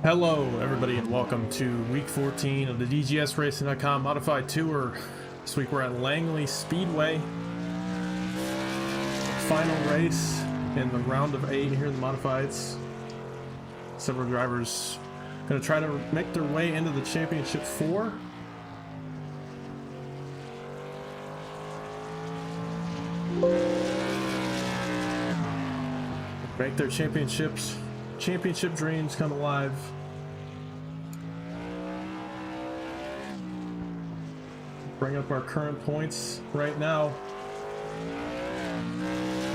Hello everybody and welcome to week 14 of the DGSRacing.com Modified Tour. This week we're at Langley Speedway. Final race in the round of 8 here in the Modifieds. Several drivers going to try to make their way into the Championship 4. Make their championship dreams come alive. Bring up our current points right now. On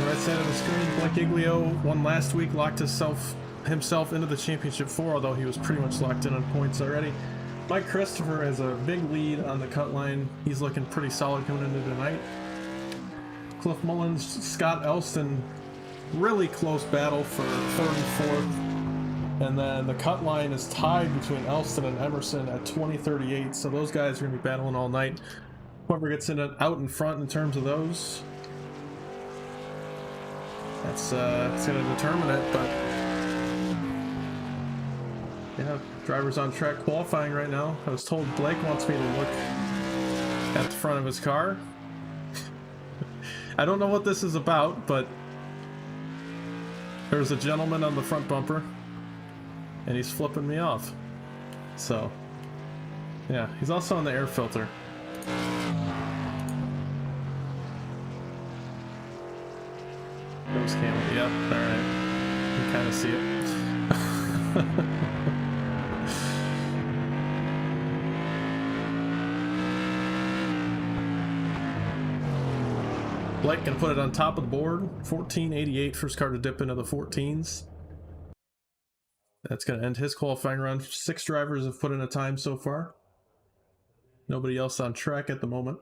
the right side of the screen, Blake Iglio won last week, locked himself into the Championship 4, although he was pretty much locked in on points already. Mike Christopher has a big lead on the cut line. He's looking pretty solid coming into tonight. Cliff Mullins, Scott Elston, really close battle for 3rd and 4th. And then the cut line is tied between Elston and Emerson at 20-38, so those guys are going to be battling all night. Whoever gets out in front in terms of those, that's going to determine it. But yeah, drivers on track qualifying right now. I was told Blake wants me to look at the front of his car. I don't know what this is about, but there's a gentleman on the front bumper and he's flipping me off. So yeah, he's also on the air filter. Nose cam, yep, alright. You can kind of see it. Blake gonna put it on top of the board. 1488, first car to dip into the 14s. That's gonna end his qualifying run. 6 drivers have put in a time so far. Nobody else on track at the moment.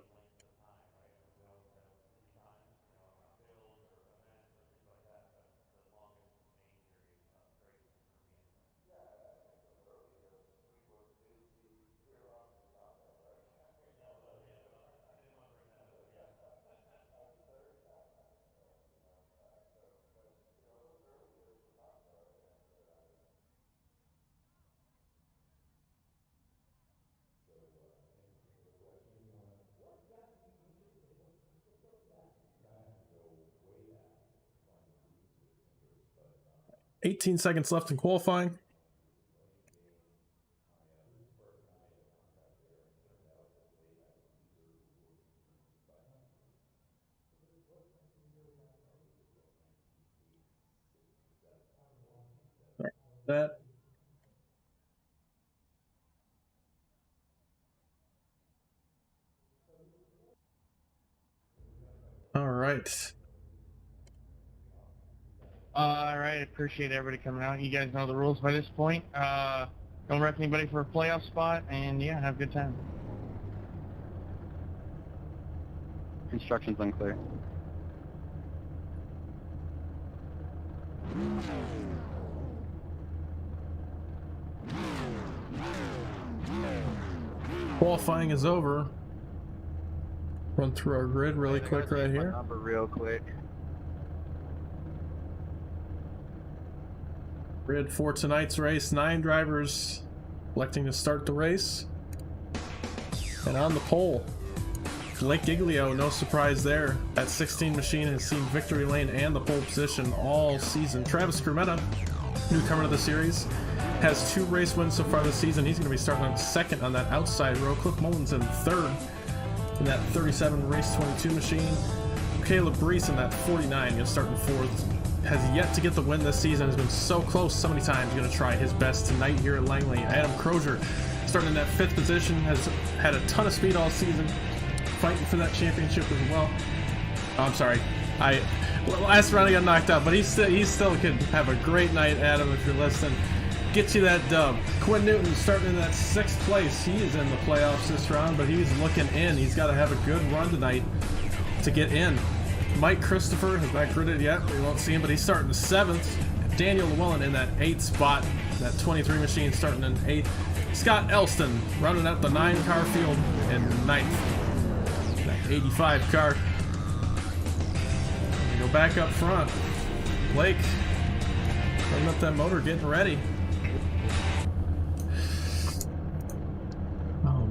$18 seconds left in qualifying. That. All right. Alright, appreciate everybody coming out. You guys know the rules by this point. Don't wreck anybody for a playoff spot, and yeah, have a good time. Instructions unclear. Qualifying is over. Run through our grid really quick right here. Number real quick. Grid for tonight's race, 9 drivers electing to start the race. And on the pole, Blake Giglio, no surprise there. That 16 machine has seen victory lane and the pole position all season. Travis Cremetta, newcomer to the series, has 2 race wins so far this season. He's going to be starting on 2nd on that outside row. Cliff Mullins in 3rd in that 37 race 22 machine. Caleb Brees in that 49, he'll start in 4th. Has yet to get the win this season, has been so close so many times. Going to try his best tonight here at Langley. Adam Crozier starting in that 5th position, has had a ton of speed all season, fighting for that championship as well. Oh, I'm sorry, last round he got knocked out, but he still could have a great night. Adam, if you're listening, get you that dub. Quinn Newton starting in that 6th place. He is in the playoffs this round, but he's looking in. He's got to have a good run tonight to get in. Mike Christopher has not gridded yet. We won't see him, but he's starting 7th. Daniel Llewellyn in that 8th spot. That 23 machine starting in 8th. Scott Elston running out the 9-car field in 9th. That 85 car. Go back up front. Blake, running up that motor, getting ready.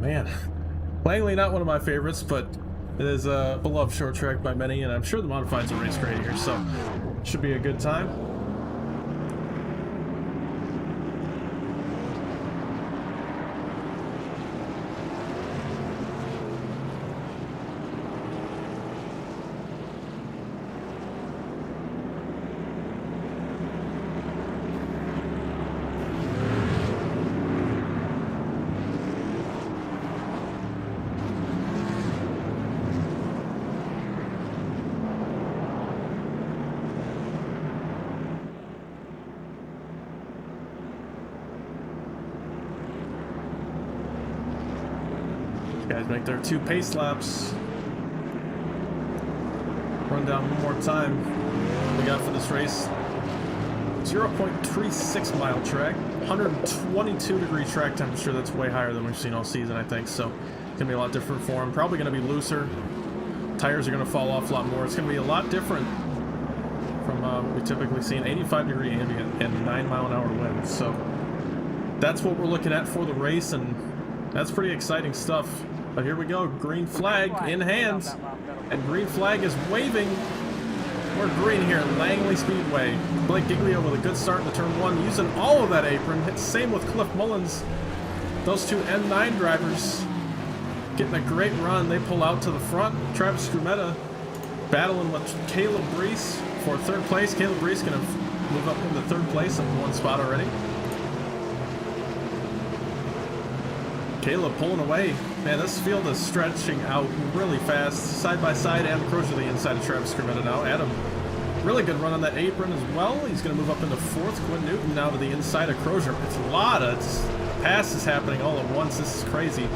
man. Langley, not one of my favorites, but it is a beloved short track by many, and I'm sure the modifieds will race great here, so should be a good time. Guys make their 2 pace laps. Run down one more time. We got for this race 0.36 mile track, 122 degree track temperature. That's way higher than we've seen all season, I think. So it's gonna be a lot different for him. Probably gonna be looser. Tires are gonna fall off a lot more. It's gonna be a lot different from what we typically see, an 85 degree ambient and 9 mile an hour winds. So that's what we're looking at for the race, and that's pretty exciting stuff. But here we go, green flag in hand, and green flag is waving. We're green here at Langley Speedway. Blake Giglio with a good start in the turn 1, using all of that apron. Same with Cliff Mullins. Those 2 N9 drivers getting a great run. They pull out to the front. Travis Scrumetta battling with Caleb Brees for 3rd place. Caleb Brees gonna move up into 3rd place in 1 spot already. Caleb pulling away. Man, this field is stretching out really fast. Side by side, Adam Crozier to the inside of Travis Scrumetta now. Adam, really good run on that apron as well. He's going to move up into 4th. Quinn Newton now to the inside of Crozier. It's a lot of passes happening all at once. This is crazy.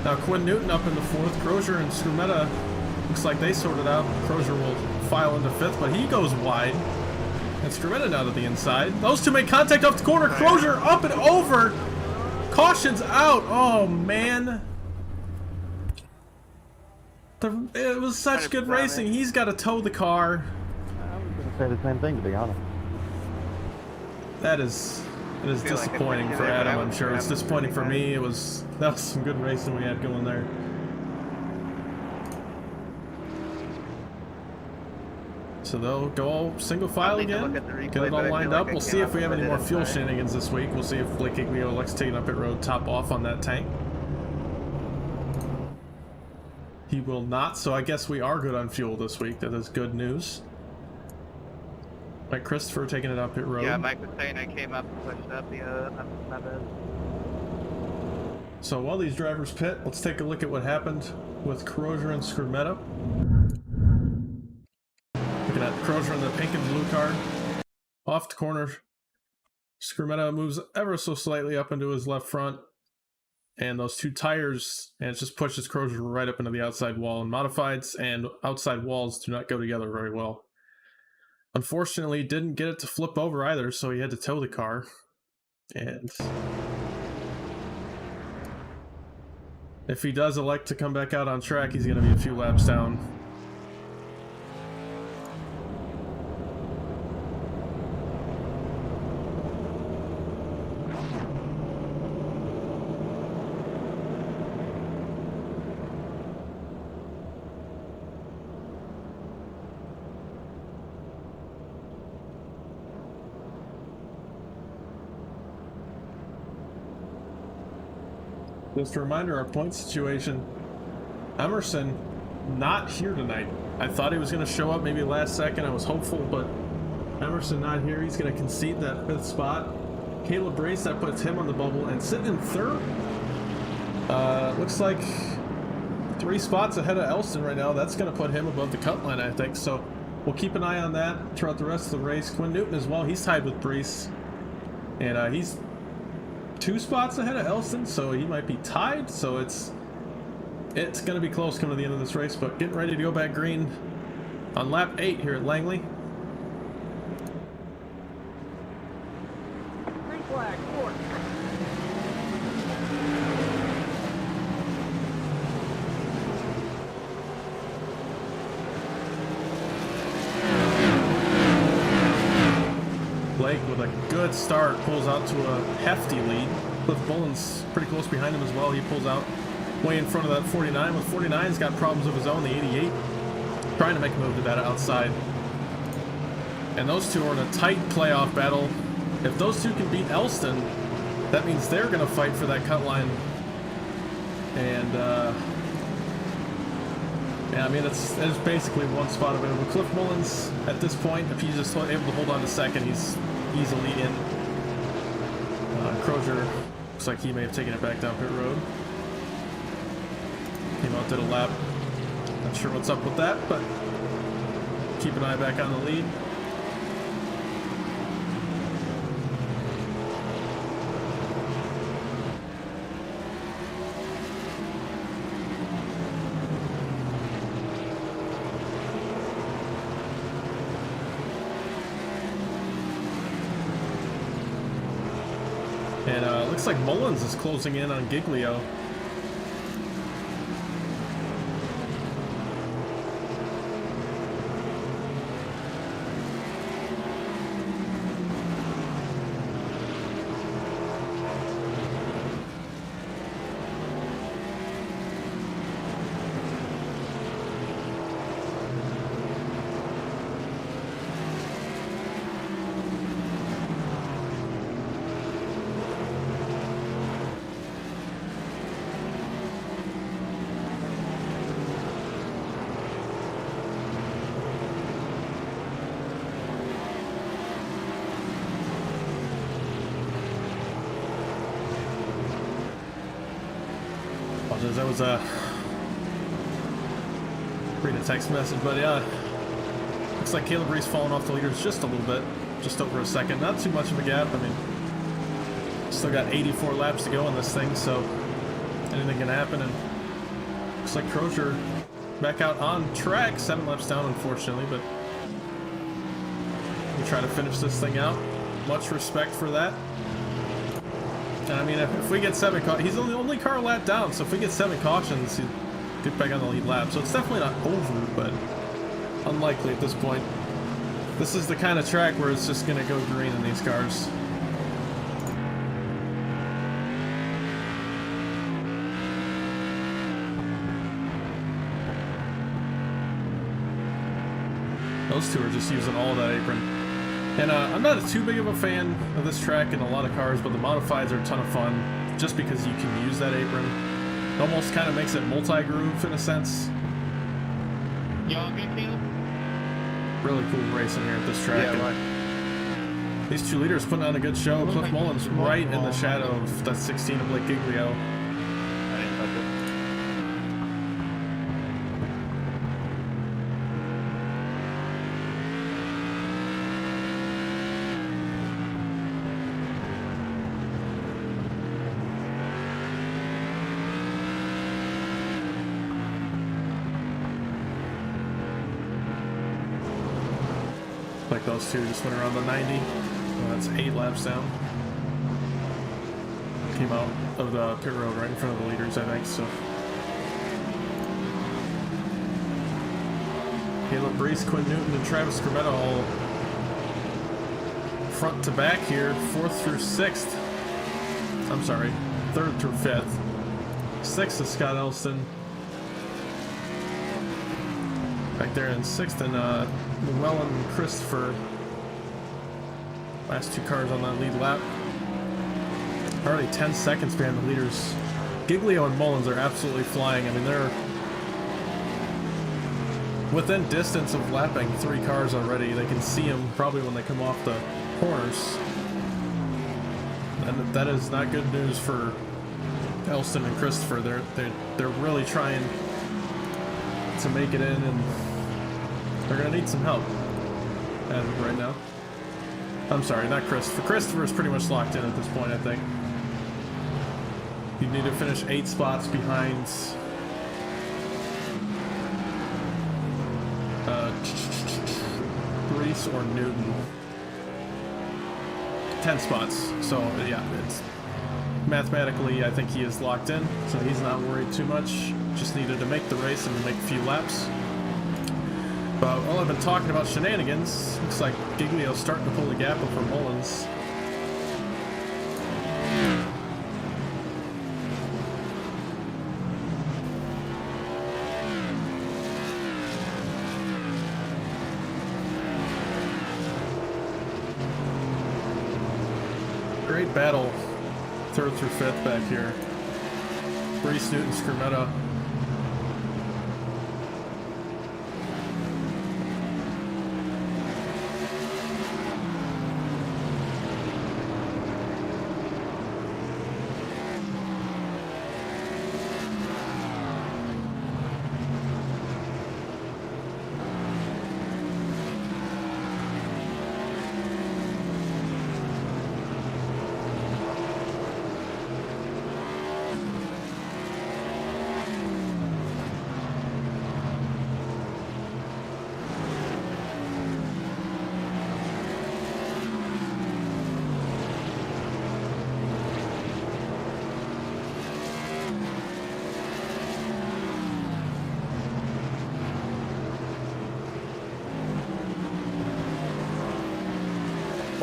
Now Quinn Newton up into 4th. Crozier and Scrumetta, looks like they sorted out. Crozier will file into 5th, but he goes wide. And Scrumetta now to the inside. Those 2 make contact off the corner. Crozier up and over. Caution's out. Oh, man. It was such good racing. He's got to tow the car. I was going to say the same thing, to be honest. It is disappointing for Adam, I'm sure. It's disappointing for me. That was some good racing we had going there. So they'll go single file again, get it all lined up. We'll see if we have any more fuel shenanigans this week. We'll see if Blake Giglio elects taking up pit road, top off on that tank. He will not, so I guess we are good on fuel this week. That is good news. Mike Christopher taking it up pit road. Yeah, Mike was saying I came up and pushed up. Yeah, my bad. So while these drivers pit, let's take a look at what happened with Crozier and Scrumetta. Looking at Crozier in the pink and blue car. Off the corner, Scrumetta moves ever so slightly up into his left front. And those 2 tires, and it just pushes Crozier right up into the outside wall. And modifieds and outside walls do not go together very well. Unfortunately, didn't get it to flip over either, so he had to tow the car. And if he does elect to come back out on track, he's going to be a few laps down. Just a reminder, our point situation. Emerson not here tonight. I thought he was going to show up maybe last second. I was hopeful, but Emerson not here. He's going to concede that 5th spot. Caleb Brace, that puts him on the bubble. And sitting in 3rd, looks like 3 spots ahead of Elston right now. That's going to put him above the cut line, I think. So we'll keep an eye on that throughout the rest of the race. Quinn Newton as well. He's tied with Brees. And he's 2 spots ahead of Elston, so he might be tied. So it's going to be close coming to the end of this race, but getting ready to go back green on lap 8 here at Langley. Green flag, 4th. Blake with a good start pulls out to a hefty lead. Cliff Mullins pretty close behind him as well. He pulls out way in front of that 49. With 49's got problems of his own, the 88. Trying to make a move to that outside. And those two are in a tight playoff battle. If those two can beat Elston, that means they're going to fight for that cut line. And, yeah, I mean, it's basically one spot available. Cliff Mullins, at this point, if he's just able to hold on to second, he's easily in. Crozier looks like he may have taken it back down pit road. Came out, did a lap. Not sure what's up with that, but keep an eye back on the lead. And looks like Mullins is closing in on Giglio. That was reading a text message, but yeah, looks like Caleb Reese falling off the leaders just a little bit, just over a second. Not too much of a gap. I mean, still got 84 laps to go in this thing, so anything can happen. And looks like Crozier back out on track, 7 laps down, unfortunately, but we try to finish this thing out. Much respect for that. And I mean, if we get 7 cautions, he's the only car lap down, so if we get 7 cautions, he'd get back on the lead lap. So it's definitely not over, but unlikely at this point. This is the kind of track where it's just going to go green in these cars. Those two are just using all of that apron. And I'm not too big of a fan of this track in a lot of cars, but the modifieds are a ton of fun just because you can use that apron. It almost kind of makes it multi-groove in a sense. Y'all good, Caleb? Really cool racing here at this track. Yeah, right. These two leaders putting on a good show. Cliff Mullins right in the shadow of that 16 of Blake Giglio. I didn't touch it. Like those two just went around the 90. Well, that's 8 laps down. Came out of the pit road right in front of the leaders, I think. So Caleb Reese, Quinn Newton, and Travis Scrimmetta all front to back here, 4th through 6th. I'm sorry, 3rd through 5th. 6th is Scott Elston. Back there in 6th, and Llewellyn and Christopher. Last 2 cars on that lead lap. Already 10 seconds behind the leaders. Giglio and Mullins are absolutely flying. I mean, they're within distance of lapping 3 cars already. They can see them probably when they come off the corners. And that is not good news for Elston and Christopher. They're really trying to make it in, and they're gonna need some help as of right now. I'm sorry, not Christopher. Christopher is pretty much locked in at this point, I think. You need to finish 8 spots behind Reese or Newton. 10 spots. So yeah, it's mathematically I think he is locked in, so he's not worried too much. Just needed to make the race and make a few laps. But while I've been talking about shenanigans, looks like Giglio's starting to pull the gap over Mullins. great battle, 3rd through 5th back here. Reese, Newton, Scrumetta.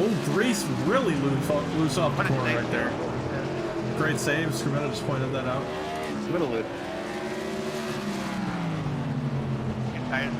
Oh, Reese really loose off the corner right there. Great save. Scrumetta just pointed that out. Middle loop. Get tired.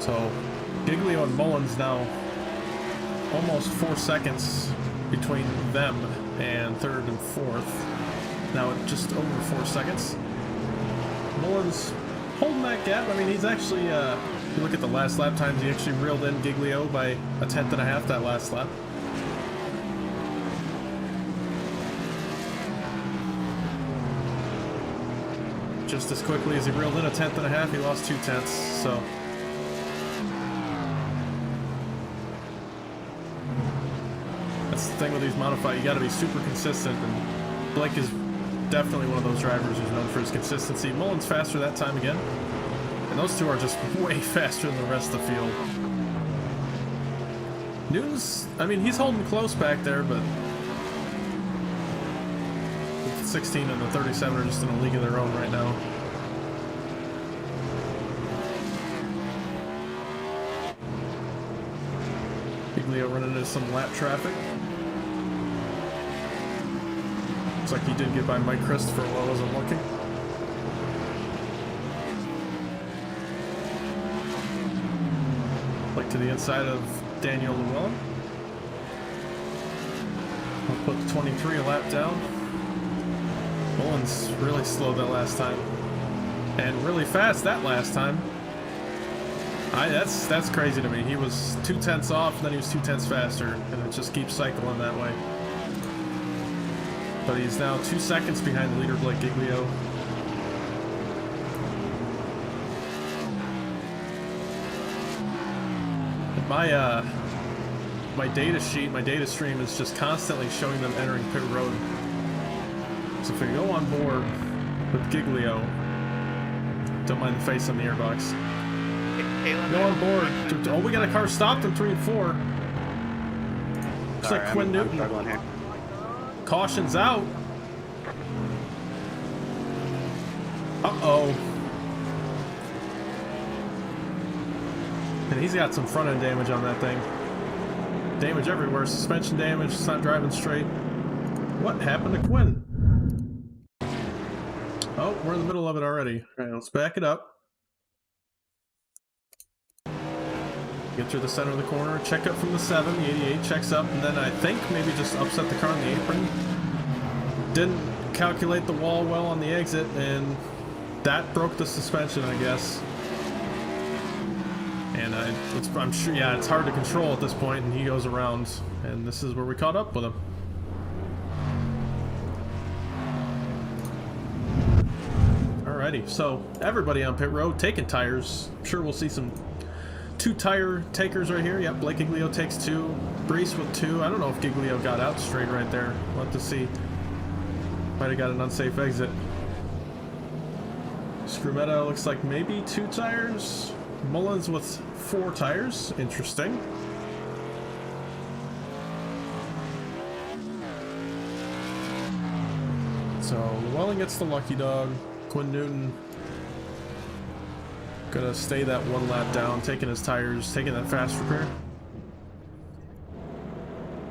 So, Giglio and Mullins now almost 4 seconds between them and 3rd and 4th. Now just over 4 seconds. Mullins holding that gap. I mean, he's actually, if you look at the last lap times, he actually reeled in Giglio by 1/10.5 that last lap. Just as quickly as he reeled in 1/10.5, he lost 2/10, so. That's the thing with these modified, you gotta be super consistent, and Blake is definitely one of those drivers who's known for his consistency. Mullins faster that time again, and those two are just way faster than the rest of the field. Newton's, I mean, he's holding close back there, but the 16 and the 37 are just in a league of their own right now. Giglio running into some lap traffic. Looks like he did get by Mike Christopher while I wasn't looking. Like to the inside of Daniel Llewellyn. I'll put the 23 a lap down. Mullins really slowed that last time. And really fast that last time. That's crazy to me. He was 2/10 off, and then he was 2/10 faster, and it just keeps cycling that way. But he's now 2 seconds behind the leader, Blake Giglio. My data sheet, my data stream is just constantly showing them entering pit road. So if we go on board with Giglio, don't mind the face on the airbox. Go on board. Oh, we got a car stopped in 3 and 4. Looks like Quinn Newton. Struggling here. Caution's out. Uh-oh. And he's got some front end damage on that thing. Damage everywhere. Suspension damage. It's not driving straight. What happened to Quinn? Oh, we're in the middle of it already. All right, let's back it up. Get through the center of the corner, check up from the 7, the 88 checks up, and then I think maybe just upset the car on the apron. Didn't calculate the wall well on the exit, and that broke the suspension, I guess. And I'm sure, yeah, it's hard to control at this point, and he goes around, and this is where we caught up with him. Alrighty, so everybody on pit road taking tires. I'm sure we'll see some 2 tire takers right here. Yep, Blake Giglio takes 2. Brees with 2. I don't know if Giglio got out straight right there. We'll have to see. Might have got an unsafe exit. Scrumetta looks like maybe 2 tires. Mullins with 4 tires. Interesting. So Llewellyn gets the lucky dog. Quinn Newton Gonna stay that one lap down, taking his tires, taking that fast repair.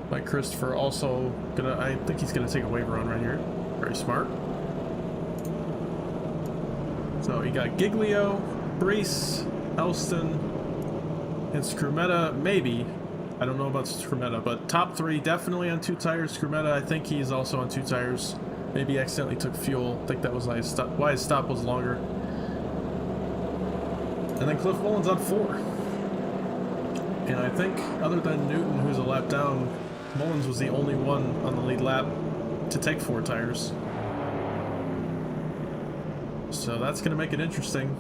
Mike Christopher also gonna, I think he's gonna take a wave run right here. Very smart. So you got Giglio, Brees, Elston, and Scrumetta, maybe. I don't know about Scrumetta, but top three definitely on 2 tires. Scrumetta, I think he's also on 2 tires. Maybe he accidentally took fuel. I think that was why his stop was longer. And then Cliff Mullins on 4. And I think, other than Newton, who's a lap down, Mullins was the only one on the lead lap to take 4 tires. So that's going to make it interesting.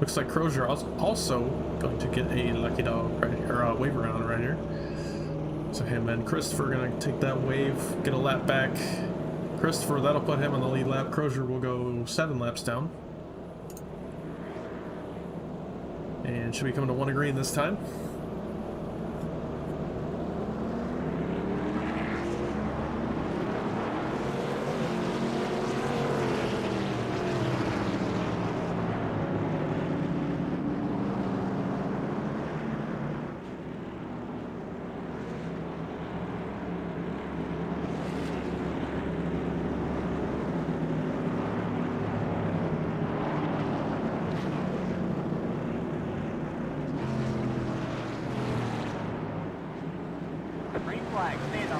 Looks like Crozier also going to get a lucky dog right here, or a wave around right here. So him and Christopher going to take that wave, get a lap back. Christopher, that'll put him on the lead lap. Crozier will go 7 laps down. And should be coming to 1 green this time.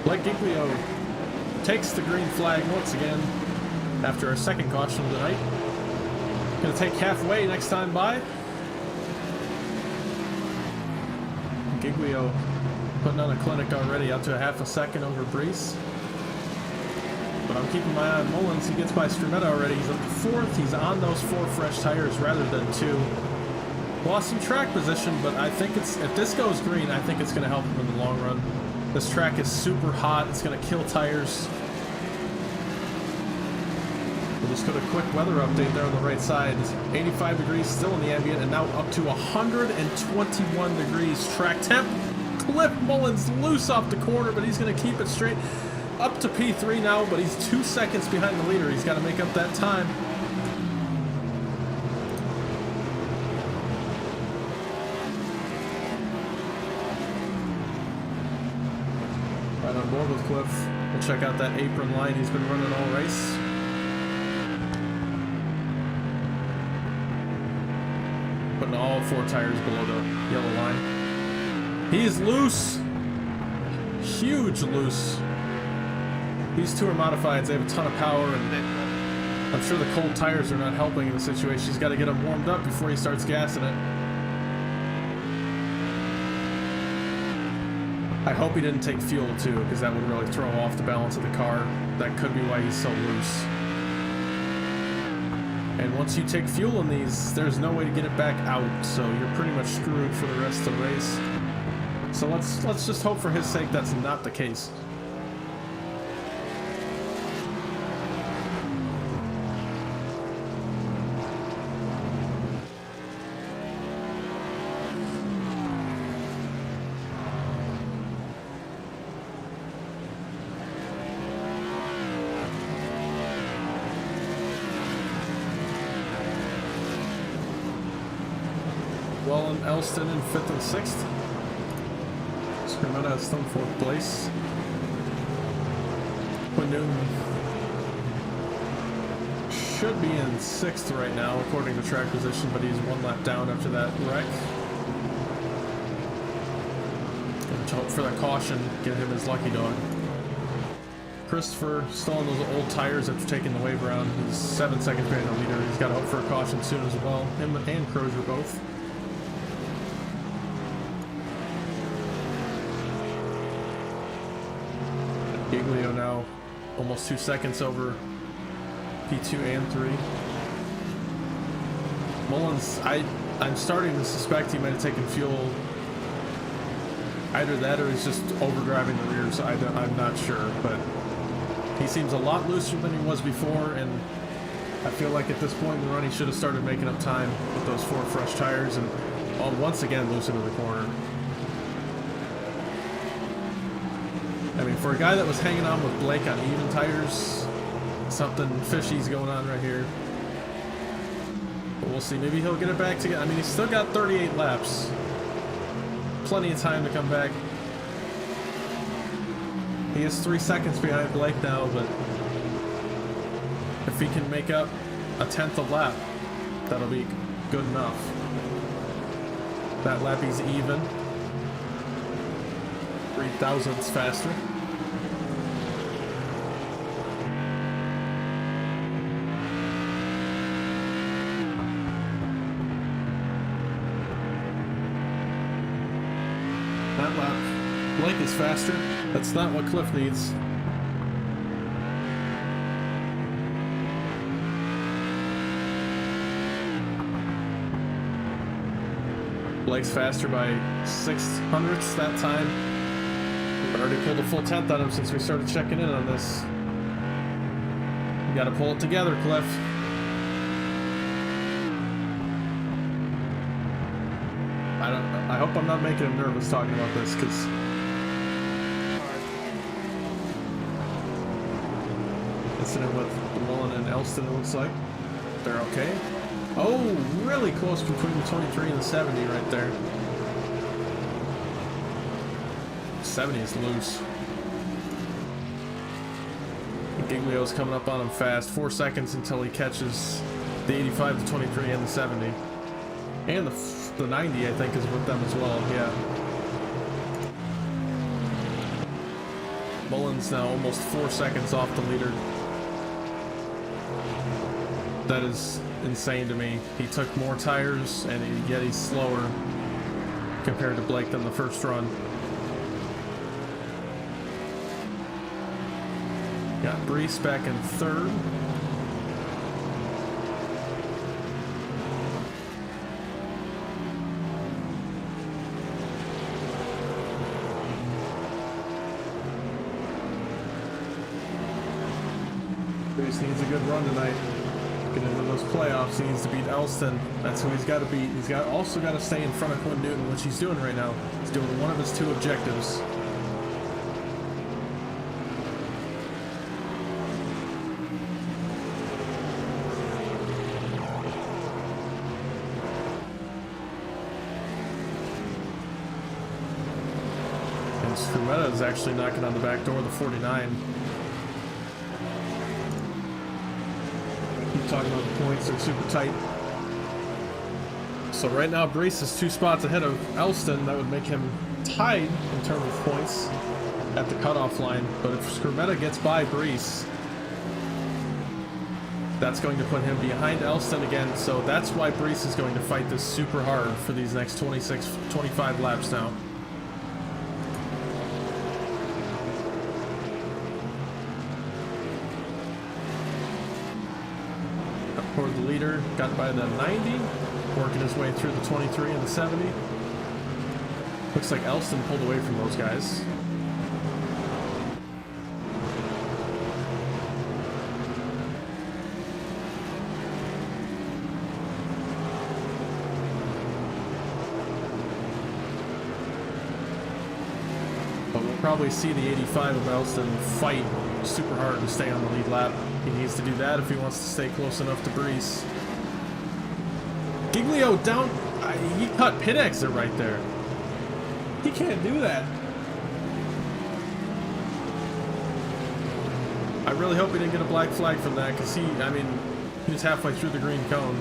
Blake Giglio takes the green flag once again after our second caution of the night. Gonna take halfway next time by. Giglio putting on a clinic already, out to a half a second over Brees. But I'm keeping my eye on Mullins. He gets by Strumetta already. He's up to 4th. He's on those 4 fresh tires rather than 2. Lost some track position, but I think it's, if this goes green, I think it's going to help him in the long run. This track is super hot. It's going to kill tires. We'll just go to a quick weather update there on the right side. 85 degrees still in the ambient, and now up to 121 degrees track temp. Cliff Mullins loose off the corner, but he's going to keep it straight. Up to P3 now, but he's 2 seconds behind the leader. He's got to make up that time. Right on board with Cliff. We'll check out that apron line he's been running all race. Putting all 4 tires below the yellow line. He is loose. Huge loose. These 2 are modifieds. They have a ton of power, and I'm sure the cold tires are not helping in the situation. He's got to get them warmed up before he starts gassing it. I hope he didn't take fuel too, because that would really throw off the balance of the car. That could be why he's so loose. And once you take fuel in these, there's no way to get it back out, so you're pretty much screwed for the rest of the race. So let's just hope for his sake that's not the case. Well, and Elston in 5th and 6th. Scrimetta is still in 4th place. Quinn Newton should be in 6th right now, according to track position, but he's 1 lap down after that wreck. And to hope for that caution, get him his lucky dog. Christopher still on those old tires after taking the wave around. He's 7 seconds behind the leader. He's got to hope for a caution soon as well. Him and Crozier both. Giglio now almost 2 seconds over P2 and 3. Mullins, I'm starting to suspect he might have taken fuel. Either that or he's just overdriving the rear side. I'm not sure, but he seems a lot looser than he was before, and I feel like at this point in the run he should have started making up time with those 4 fresh tires and once again loose into the corner. I mean, for a guy that was hanging on with Blake on even tires, something fishy's going on right here. But we'll see. Maybe he'll get it back together. I mean, he's still got 38 laps. Plenty of time to come back. He is 3 seconds behind Blake now, but if he can make up a 10th of lap, that'll be good enough. That lap he's even. 3 thousandths faster. That lap, Blake is faster. That's not what Cliff needs. Blake's faster by 0.06 that time. We've already pulled a full 10th on him since we started checking in on this. You gotta pull it together, Cliff. I hope I'm not making him nervous talking about this, because incident with Mullen and Elston, it looks like they're okay. Oh, really close between the 23 and the 70 right there. 70 is loose. Giglio's coming up on him fast. 4 seconds until he catches the 85, the 23, and the 70. And the 90, I think, is with them as well, yeah. Mullen's now almost 4 seconds off the leader. That is insane to me. He took more tires, and yet he's slower compared to Blake than the first run. Got Brees back in third. Brees needs a good run tonight. Get into those playoffs. He needs to beat Elston. That's who he's got to beat. He's also got to stay in front of Quinn Newton, which he's doing right now. He's doing one of his 2 objectives. And Scrumetta is actually knocking on the back door of the 49. Talking about the points, they're super tight. So right now Brees is 2 spots ahead of Elston. That would make him tied in terms of points at the cutoff line. But if Scrumetta gets by Brees, that's going to put him behind Elston again. So that's why Brees is going to fight this super hard for these next 25 laps now. For the leader, got by the 90, working his way through the 23 and the 70. Looks like Elston pulled away from those guys. But we'll probably see the 85 of Elston fight super hard to stay on the lead lap. He needs to do that if he wants to stay close enough to Brees. Giglio down. He cut pit exit right there. He can't do that. I really hope he didn't get a black flag from that, because he was halfway through the green cone.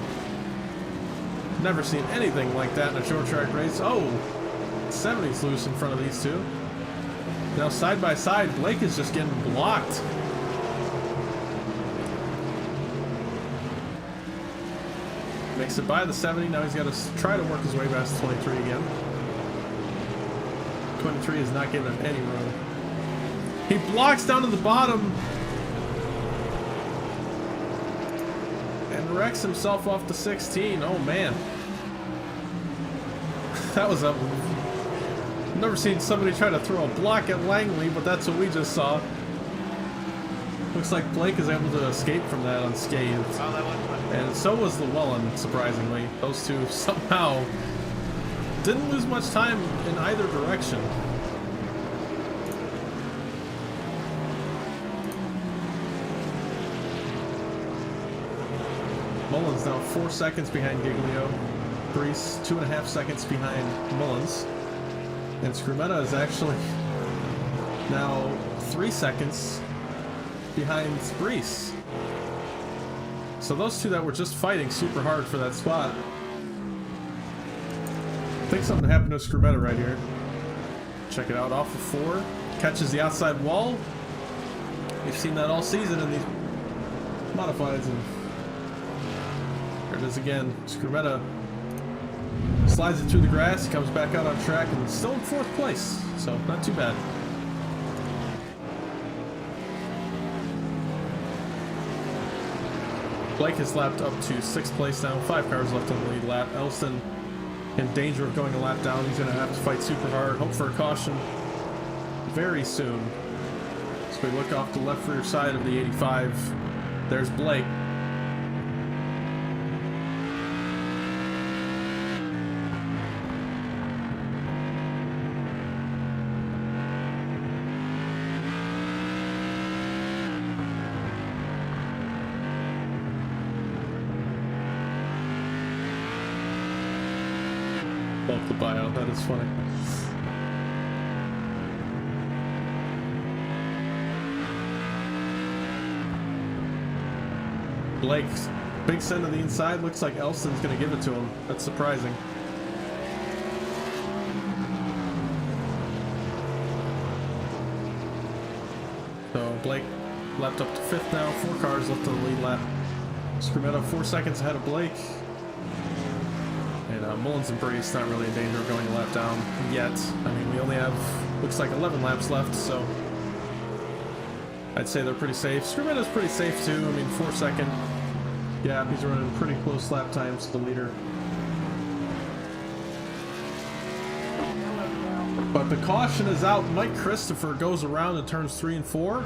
Never seen anything like that in a short track race. Oh, 70's loose in front of these two. Now side by side, Blake is just getting blocked. Makes it by the 70. Now he's got to try to work his way past the 23 again. 23 is not giving him any room. He blocks down to the bottom and wrecks himself off the 16. Oh man. That was a... Never seen somebody try to throw a block at Langley, but that's what we just saw. Looks like Blake is able to escape from that unscathed. Oh, that was fun. And so was Llewellyn, surprisingly. Those two somehow didn't lose much time in either direction. Mullins now 4 seconds behind Giglio. Brees 2.5 seconds behind Mullins. And Scrumetta is actually now 3 seconds behind Brees. So those two that were just fighting super hard for that spot. I think something happened to Scrumetta right here. Check it out, off of 4. Catches the outside wall. We've seen that all season in these modifieds. And there it is again. Scrumetta slides it through the grass. He comes back out on track and still in 4th place. So not too bad. Blake has lapped up to 6th place now. 5 cars left on the lead lap. Elston in danger of going a lap down. He's going to have to fight super hard. Hope for a caution very soon. So we look off the left rear side of the 85. There's Blake. Love the bio, that is funny. Blake's big send to the inside. Looks like Elston's going to give it to him. That's surprising. So Blake lapped up to 5th now. 4 cars left on the lead lap. Scrumetta 4 seconds ahead of Blake. And Mullins and Brees not really in danger of going a lap down yet. I mean, we only have, looks like 11 laps left, so I'd say they're pretty safe. Scrumetta's pretty safe too. I mean, 4-second gap. He's running pretty close lap times to the leader. But the caution is out. Mike Christopher goes around in turns 3 and 4.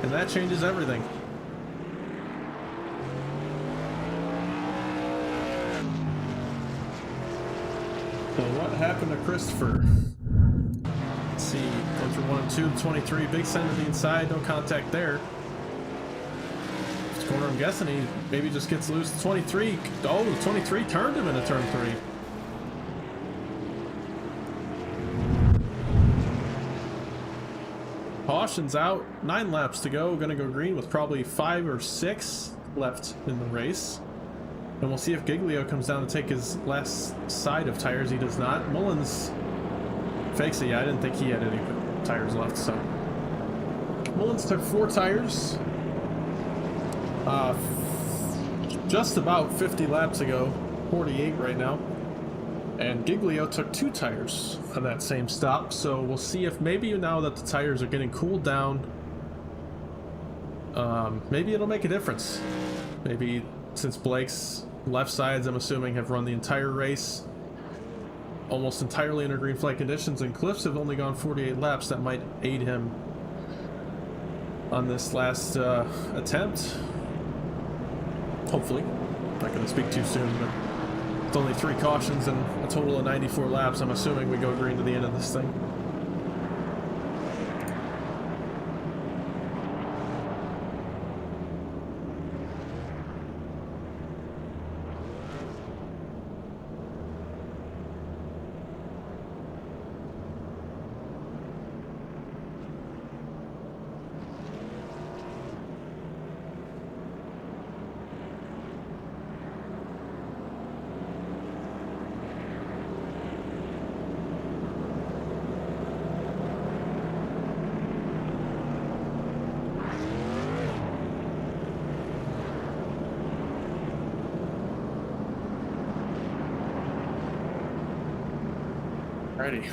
And that changes everything. So what happened to Christopher? Let's see, go through 1 and 2, 23, big send to the inside, no contact there. First corner, I'm guessing he maybe just gets loose. 23, oh, the 23 turned him into turn 3. Caution's out, 9 laps to go, gonna go green with probably 5 or 6 left in the race. And we'll see if Giglio comes down to take his last side of tires. He does not. Mullins fakes it. Yeah, I didn't think he had any tires left, so. Mullins took 4 tires. Just about 50 laps ago. 48 right now. And Giglio took 2 tires on that same stop. So we'll see if maybe now that the tires are getting cooled down, maybe it'll make a difference. Maybe since Blake's left sides, I'm assuming, have run the entire race almost entirely under green flag conditions, and Cliffs have only gone 48 laps, that might aid him on this last attempt. Hopefully. Not going to speak too soon, but it's only 3 cautions and a total of 94 laps. I'm assuming we go green to the end of this thing. Alrighty.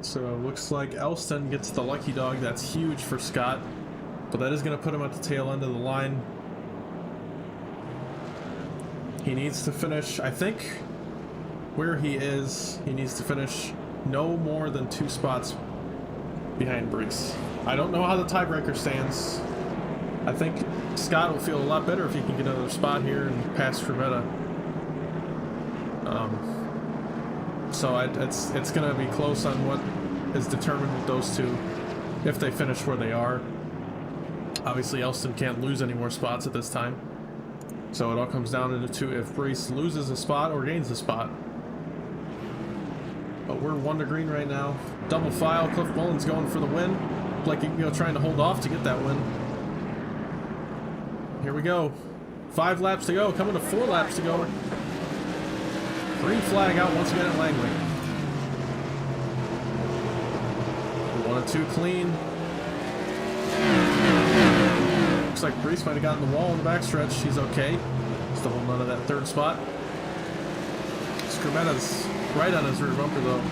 So looks like Elston gets the lucky dog. That's huge for Scott, but that is going to put him at the tail end of the line. He needs to finish, I think, where he is, he needs to finish no more than 2 spots behind Brees. I don't know how the tiebreaker stands. I think Scott will feel a lot better if he can get another spot here and pass Scrumetta. So it's going to be close on what is determined with those two, if they finish where they are. Obviously, Elston can't lose any more spots at this time. So it all comes down to if Brees loses a spot or gains a spot. But we're 1 to green right now. Double file, Cliff Mullins going for the win. Blake Iglio trying to hold off to get that win. Here we go. 5 laps to go, coming to 4 laps to go. Green flag out once again at Langley. 1 and 2 clean. Looks like Brees might have gotten the wall in the backstretch. He's okay. Still holding on to that 3rd spot. Scrimetta's right on his rear bumper though.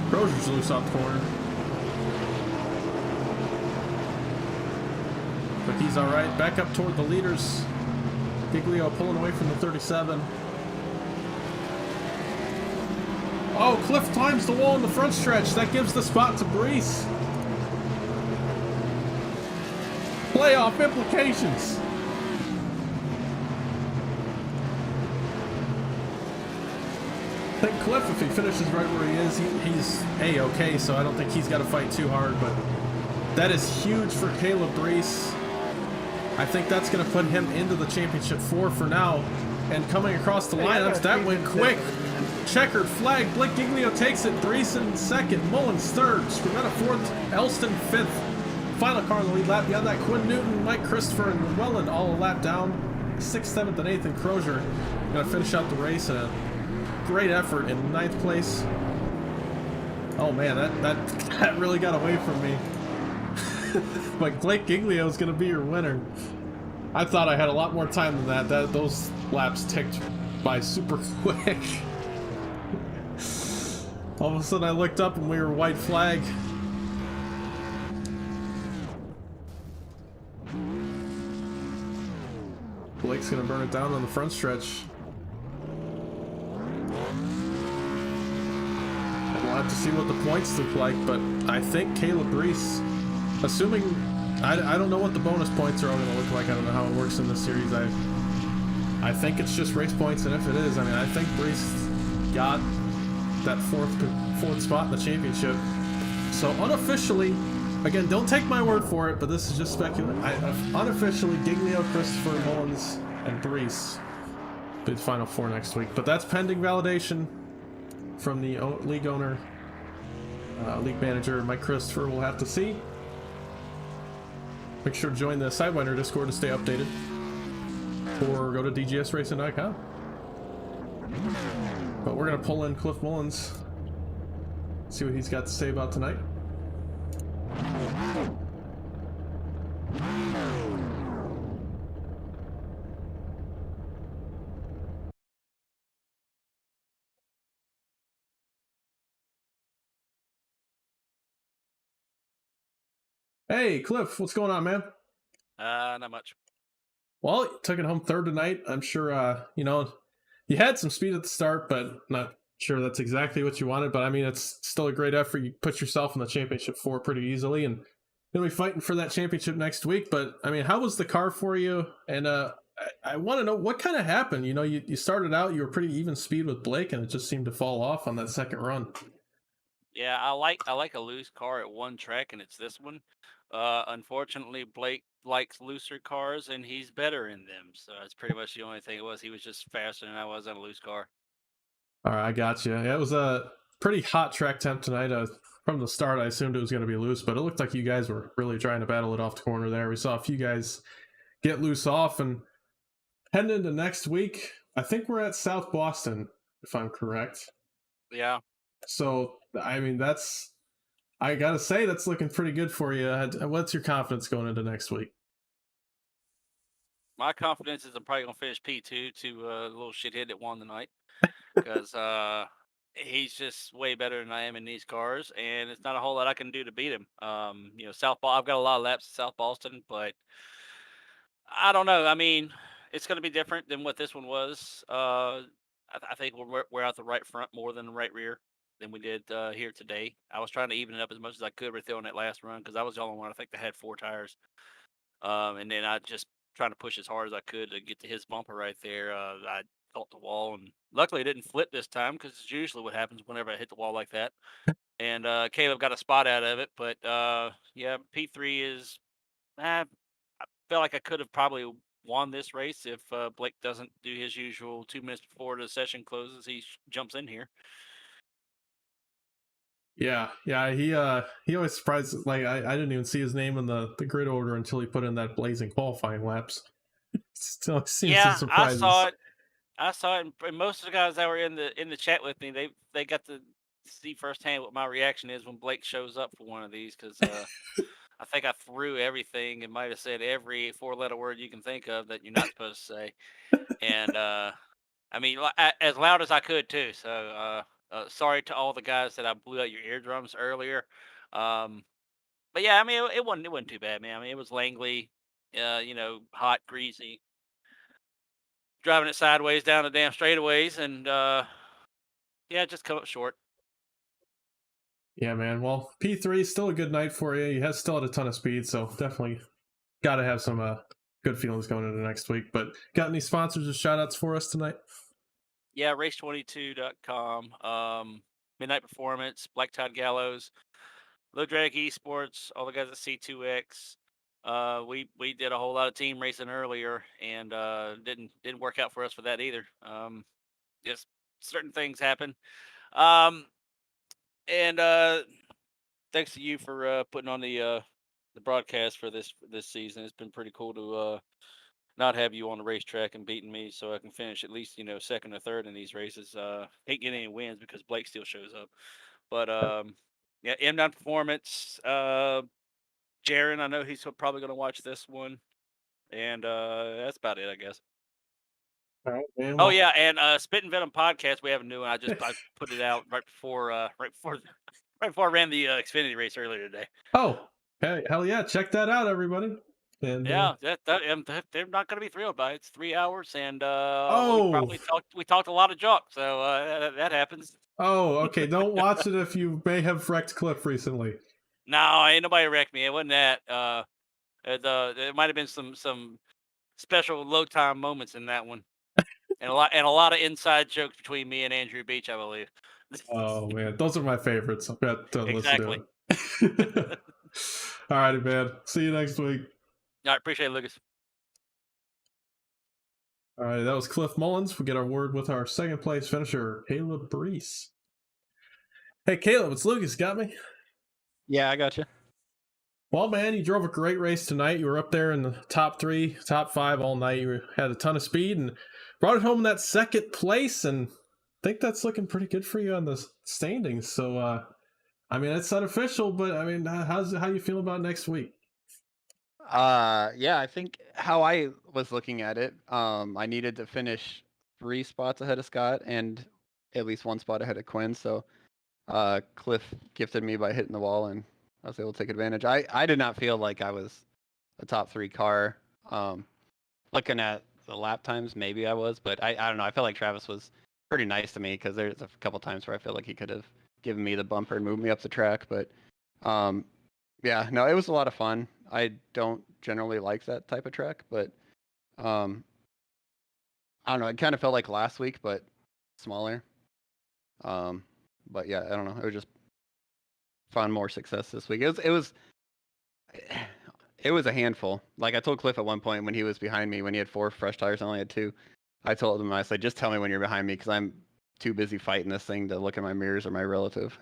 Crozier's loose off the corner. But he's alright. Back up toward the leaders. Giglio pulling away from the 37. Oh, Cliff climbs the wall in the front stretch. That gives the spot to Brees. Playoff implications. I think Cliff, if he finishes right where he is, he's A-okay, so I don't think he's got to fight too hard, but that is huge for Caleb Brees. I think that's going to put him into the championship 4 for now, and coming across the lineups, that went quick. Checkered flag, Blake Giglio takes it, Brees in 2nd, Mullins 3rd, Scrimmetta 4th, Elston 5th. Final car in the lead lap. Beyond that, Quinn Newton, Mike Christopher, and Welland all a lap down. 6th, 7th, and 8th, and Crozier going to finish out the race in a great effort in 9th place. Oh man, that really got away from me. But Blake Giglio is going to be your winner. I thought I had a lot more time than that. Those laps ticked by super quick. All of a sudden I looked up and we were white flag. Blake's gonna burn it down on the front stretch. And we'll have to see what the points look like, but I think Caleb Brees, assuming I don't know what the bonus points are all gonna look like. I don't know how it works in this series. I think it's just race points, and if it is, I mean, I think Brees got that fourth spot in the championship. So unofficially, again, don't take my word for it, but this is just speculation. Unofficially, Giglio, Christopher, Mullins, and Brees be the final 4 next week. But that's pending validation from the league owner, league manager, Mike Christopher. We'll have to see. Make sure to join the Sidewinder Discord to stay updated, or go to dgsracing.com. But we're going to pull in Cliff Mullins, see what he's got to say about tonight. Hey, Cliff, what's going on, man? Not much. Well, you took it home 3rd tonight. I'm sure, you know, you had some speed at the start, but not sure that's exactly what you wanted. But I mean, it's still a great effort. You put yourself in the championship 4 pretty easily, and you'll be fighting for that championship next week. But I mean, how was the car for you? And I want to know what kind of happened. You know, you started out, you were pretty even speed with Blake, and it just seemed to fall off on that 2nd run. Yeah, I like a loose car at one track, and it's this one. Unfortunately, Blake likes looser cars, and he's better in them. So that's pretty much the only thing it was. He was just faster than I was on a loose car. All right, I got you. Yeah, it was a pretty hot track temp tonight. From the start, I assumed it was going to be loose, but it looked like you guys were really trying to battle it off the corner there. We saw a few guys get loose off, and heading into next week, I think we're at South Boston, if I'm correct. Yeah. So, I mean, I got to say, that's looking pretty good for you. What's your confidence going into next week? My confidence is I'm probably gonna finish P2 to the little shithead that won tonight, because he's just way better than I am in these cars, and it's not a whole lot I can do to beat him. You know, I've got a lot of laps at South Boston, but I don't know. I mean, it's going to be different than what this one was. I think we're out the right front more than the right rear than we did here today. I was trying to even it up as much as I could with on that last run because I was the only one I think that had 4 tires. And then I just trying to push as hard as I could to get to his bumper right there. I caught the wall, and luckily it didn't flip this time because it's usually what happens whenever I hit the wall like that. And Caleb got a spot out of it, but yeah, P3 is. felt like I could have probably won this race if Blake doesn't do his usual 2 minutes before the session closes. He jumps in here. Yeah, he always surprises. Like I didn't even see his name in the grid order until he put in that blazing qualifying laps. Still seems to Yeah, surprises. I saw it, and most of the guys that were in the chat with me, they got to see firsthand what my reaction is when Blake shows up for one of these because I think I threw everything and might have said every 4-letter word you can think of that you're not supposed to say, and I mean as loud as I could too. So sorry to all the guys that I blew out your eardrums earlier. But yeah, I mean it wasn't too bad, man. I mean it was Langley, hot, greasy, driving it sideways down the damn straightaways, and yeah, just come up short. Yeah, man. Well, P3 is still a good night for you. He still had a ton of speed, so definitely got to have some good feelings going into next week. But got any sponsors or shout outs for us tonight? Yeah, race22.com, Midnight Performance, Black Tide Gallows, Low Drag Esports, all the guys at C2X. We did a whole lot of team racing earlier, and didn't work out for us for that either. Just certain things happen. And thanks to you for putting on the broadcast for this season. It's been pretty cool to not have you on the racetrack and beating me, so I can finish at least second or third in these races. Can't get any wins because Blake still shows up. But yeah, M9 Performance, Jaron, I know he's probably going to watch this one, and that's about it, I guess. All right, man. Oh yeah, and Spit and Venom podcast, we have a new one. I put it out right before I ran the Xfinity race earlier today. Oh, hey, hell yeah! Check that out, everybody. And yeah, they're not going to be thrilled by it. It's 3 hours, and oh, we talked a lot of junk, so that happens. Oh, okay. Don't watch it if you may have wrecked Cliff recently. No, ain't nobody wrecked me. It wasn't that. There might have been some special low time moments in that one, and a lot of inside jokes between me and Andrew Beach, I believe. Oh man, those are my favorites. I've got to Exactly. listen to it. All righty, man. See you next week. All right, appreciate it, Lucas. All right, that was Cliff Mullins. We get our word with our second place finisher, Caleb Brees. Hey, Caleb, it's Lucas. Got me? Yeah, I got you. Well, man, you drove a great race tonight. You were up there in the top 3, top 5 all night. You had a ton of speed and brought it home in that second place. And I think that's looking pretty good for you on the standings. So, I mean, it's not official, but I mean, how you feel about next week? Yeah, I think how I was looking at it, I needed to finish 3 spots ahead of Scott and at least 1 spot ahead of Quinn. So, Cliff gifted me by hitting the wall, and I was able to take advantage. I did not feel like I was a top 3 car. Looking at the lap times, maybe I was, but I don't know. I felt like Travis was pretty nice to me because there's a couple times where I feel like he could have given me the bumper and moved me up the track. But yeah, no, it was a lot of fun. I don't generally like that type of track, but I don't know. It kind of felt like last week, but smaller. But yeah, I don't know. It was just found more success this week. It was a handful. Like I told Cliff at one point when he was behind me, when he had 4 fresh tires, I only had 2. I told him, I said, just tell me when you're behind me because I'm too busy fighting this thing to look in my mirrors or my relative.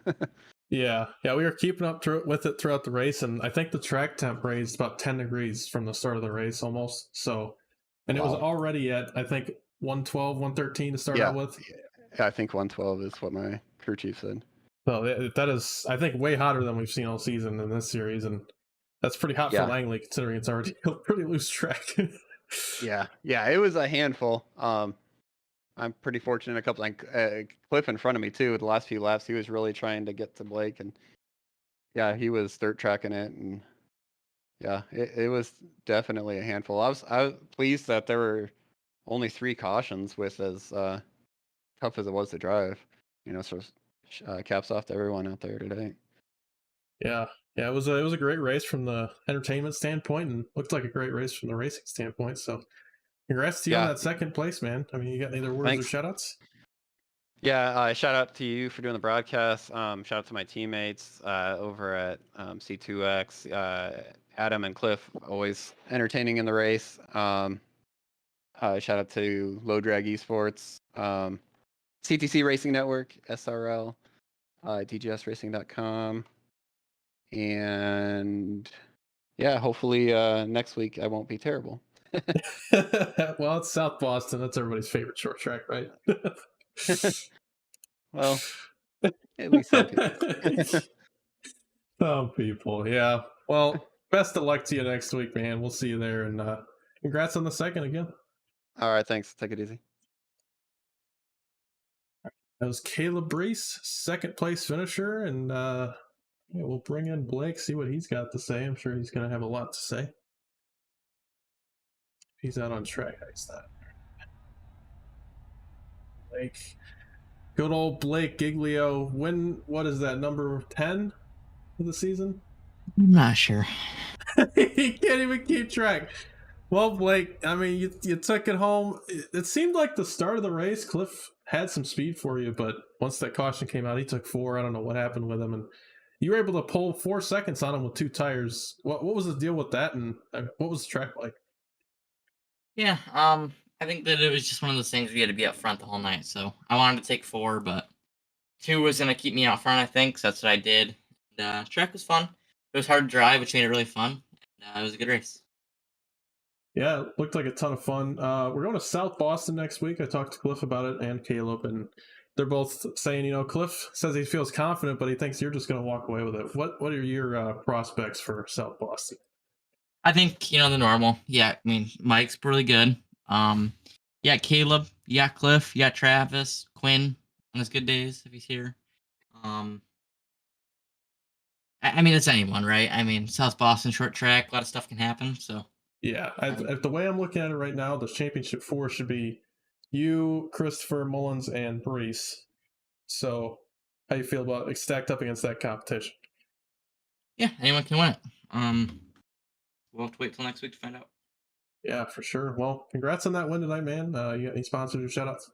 Yeah, we were keeping up with it throughout the race, and I think the track temp raised about 10 degrees from the start of the race almost. So, and It was already at, I think, 112, 113 to start out with. Yeah, I think 112 is what my crew chief said. So that is, I think, way hotter than we've seen all season in this series, and that's pretty hot for Langley considering it's already a pretty loose track. Yeah, it was a handful. I'm pretty fortunate. A couple, Cliff in front of me too. The last few laps, he was really trying to get to Blake, and yeah, he was dirt tracking it, and yeah, it was definitely a handful. I was pleased that there were only 3 cautions with as tough as it was to drive. So caps off to everyone out there today. Yeah, it was a great race from the entertainment standpoint, and looked like a great race from the racing standpoint. So, congrats to you on that second place, man. I mean, you got any other words or shout-outs? Yeah, shout out to you for doing the broadcast. Shout out to my teammates over at C2X, Adam and Cliff, always entertaining in the race. Shout out to Low Drag Esports, CTC Racing Network, SRL, DGSRacing.com, and yeah, hopefully next week I won't be terrible. Well, it's South Boston. That's everybody's favorite short track, right? Well, at least some people. Some people, yeah. Well, best of luck to you next week, man. We'll see you there, and congrats on the second again. All right, thanks. Take it easy. That was Caleb Reese, second place finisher, and yeah, we'll bring in Blake, see what he's got to say. I'm sure he's going to have a lot to say. He's out on track. How's that? Blake, good old Blake Giglio. What is that, number 10 of the season? I'm not sure. He can't even keep track. Well, Blake, I mean, you took it home. It seemed like the start of the race, Cliff had some speed for you, but once that caution came out, he took 4. I don't know what happened with him, and you were able to pull 4 seconds on him with 2 tires. What was the deal with that, and what was the track like? Yeah, I think that it was just one of those things where you had to be up front the whole night. So I wanted to take 4, but 2 was going to keep me out front, I think. So that's what I did. And, track was fun. It was hard to drive, which made it really fun. And, it was a good race. Yeah, it looked like a ton of fun. We're going to South Boston next week. I talked to Cliff about it and Caleb, and they're both saying, you know, Cliff says he feels confident, but he thinks you're just going to walk away with it. What are your prospects for South Boston? I think, you know, the normal. Yeah, I mean, Mike's really good. Yeah, Caleb, you got Cliff, you got Travis, Quinn on his good days if he's here. I mean, it's anyone, right? I mean, South Boston short track, a lot of stuff can happen. So yeah, the way I'm looking at it right now, the championship 4 should be you, Christopher, Mullins, and Brees. So, how you feel about stacked up against that competition? yeah, anyone can win it. We'll have to wait till next week to find out. Yeah, for sure. Well, congrats on that win tonight, man. You got any sponsors or shout outs?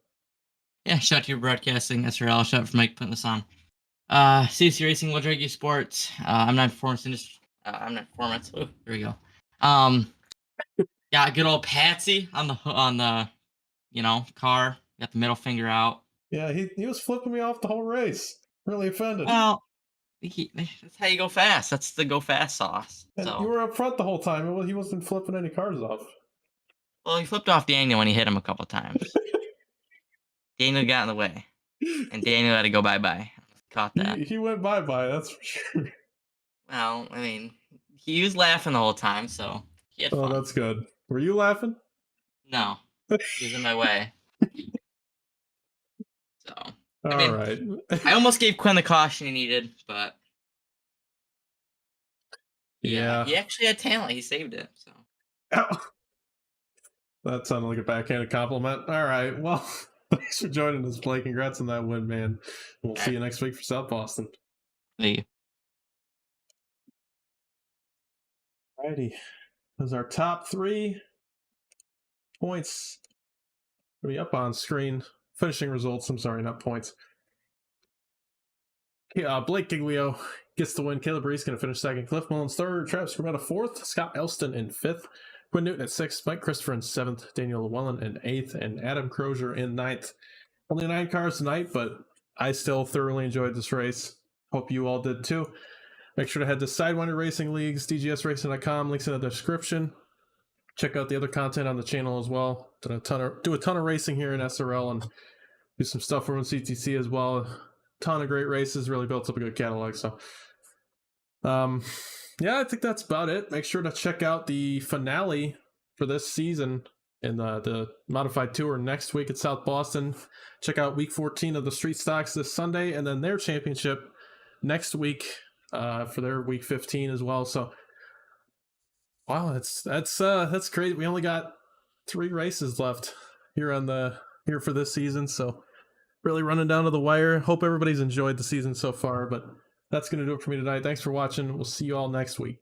Yeah, shout out to your broadcasting, SRL. Shout out for Mike putting this on. CC Racing, Low Drag Sports. I'm not performance industry. I'm not performance. Oh, there we go. Yeah, good old Patsy on the car. Got the middle finger out. Yeah, he was flipping me off the whole race. Really offended. Well, that's how you go fast. That's the go fast sauce. And So you were up front the whole time. He wasn't flipping any cars off. well, he flipped off Daniel when he hit him a couple times. Daniel got in the way, and Daniel had to go bye-bye. Caught that. He went bye-bye, that's for sure. Well, I mean, he was laughing the whole time, so he had fun. Oh, that's good. Were you laughing? No, he was in my way. So, All mean, right. I almost gave Quinn the caution he needed, but Yeah. he actually had talent. He saved it. So Ow. That sounded like a backhanded compliment. All right. Well, thanks for joining us, Blake. Congrats on that win, man. We'll see you next week for South Boston. the Alrighty. Those are our top 3 points. Will be up on screen. Finishing results. I'm sorry, not points. Blake Giglio gets the win. Caleb Reese going to finish second. Cliff Mullins third. Travis Scrimmett fourth. Scott Elston in fifth. Quinn Newton at 6th, Mike Christopher in 7th, Daniel Llewellyn in 8th, and Adam Crozier in 9th. Only 9 cars tonight, but I still thoroughly enjoyed this race. Hope you all did too. Make sure to head to Sidewinder Racing Leagues, dgsracing.com, links in the description. Check out the other content on the channel as well. Do a ton of racing here in SRL and do some stuff for CTC as well. A ton of great races, really built up a good catalog. So, yeah, I think that's about it. Make sure to check out the finale for this season in the Modified Tour next week at South Boston. Check out week 14 of the Street Stocks this Sunday, and then their championship next week for their week 15 as well. So, wow, that's crazy. We only got 3 races left here for this season. So, really running down to the wire. Hope everybody's enjoyed the season so far, but that's going to do it for me tonight. Thanks for watching. We'll see you all next week.